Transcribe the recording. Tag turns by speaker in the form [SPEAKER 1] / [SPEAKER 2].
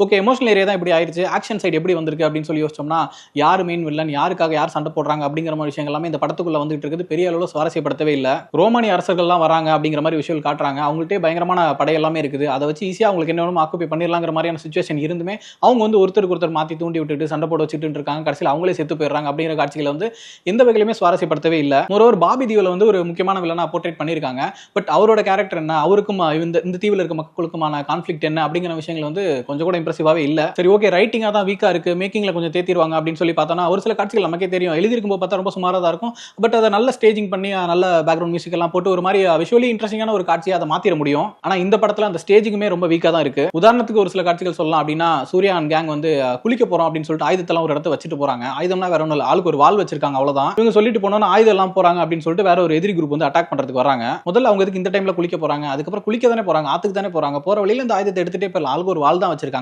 [SPEAKER 1] Okay, emotional area தான் இப்படி ஆயிருச்சு. ஆக்ஷன் சைடு எப்படி வந்திருக்கு அப்படின்னு சொல்லி யோசிச்சோம்னா, யார் மெயின் வில்லன், யாருக்காக யார் சண்டை போடுறாங்க அப்படிங்கிற மாதிரி விஷயங்கள் எல்லாமே இந்த படத்துக்குள்ள வந்துட்டு இருக்குது. பெரிய அளவுல சுவாரஸ்யப்படுத்தவே இல்ல. ரோமானிய அரசர்கள்லாம் வராங்க அப்படிங்கிற மாதிரி விஷயம் காட்டுறாங்க. அவங்கள்ட்டே பயங்கரமான படை எல்லாமே இருக்குது. அதை வச்சு ஈஸியா அவங்களுக்கு என்ன வேணுமோ ஆக்குபை பண்ணிடலாங்கிற மாதிரியான சிச்சுவேஷன் இருந்துமே, அவங்க வந்து ஒருத்தருக்கு ஒருத்தர் மாத்தி தூண்டி விட்டுட்டு சண்டை போட வச்சுட்டு இருக்காங்க. கடைசியில் அவங்களே செத்து போயிடுறாங்க அப்படிங்கிற காட்சிகளை வந்து எந்த வகையிலுமே சுவாரஸ்யப்படுத்தவே இல்லை. ஒரு பாபி தீவுல வந்து ஒரு முக்கியமான வில்லனா போர்ட்ரேட் பண்ணியிருக்காங்க. பட் அவரோட கேரக்டர் என்ன, அவருக்கும் இந்த தீவுல இருக்க மக்களுக்குமான கான்ஃபிளிக்ட் என்ன அப்படிங்கிற விஷயங்கள் வந்து கொஞ்சம் கூட இம்ப்ரெசிவாவே இல்ல. சரி, ஓகே, ரைட்டிங்கா தான் வீக்கா இருக்கு, மேக்கிங்ல கொஞ்சம் தேத்திடுவாங்க அப்படின்னு சொல்லி பார்த்தோம்னா ஒரு சில காட்சிகள் நமக்கே தெரியும். எழுதிருக்கும் போது பார்த்தா ரொம்ப சுமாரா தான் இருக்கும். பட் அதை நல்ல ஸ்டேஜிங் பண்ணி நல்ல பேக்ரவுண்ட் மியூசிக் எல்லாம் போட்டு ஒரு மாதிரி விஷுவலி இன்ட்ரெஸ்டிங்கான ஒரு காட்சியை அதை மாத்திர முடியும். ஆனா இந்த படத்துல அந்த ஸ்டேஜிங்குமே ரொம்ப வீக்கா தான் இருக்கு. உதாரணத்துக்கு ஒரு சில காட்சிகள் சொல்லலாம் அப்படின்னா, சூர்யா அண்ட் கேங் வந்து குளிக்க போறோம் அப்படின்னு சொல்லிட்டு ஆயுதத்தெல்லாம் ஒரு இடத்த வச்சுட்டு போறாங்க. ஆயுதம்னா வேற ஒன்றும் இல்லை, ஆளுக்கு ஒரு வால் வச்சிருக்காங்க, அவ்வளவுதான். இவங்க சொல்லிட்டு போனோம்னா ஆயுதம் எல்லாம் போறாங்க அப்படின்னு சொல்லிட்டு வேற ஒரு எதிரி குரூப் வந்து அட்டாக் பண்றதுக்கு வராங்க. முதல்ல அவங்க இந்த டைம்ல குளிக்க போறாங்க, அதுக்கப்புறம் குளிக்க தானே போறாங்க, ஆத்துக்கு தானே போறாங்க, போற வழியில இந்த ஆயுதத்தை எடுத்துட்டே போயிடலாம், ஆளுக்கு ஒரு வால் தான் வச்சிருக்காங்க.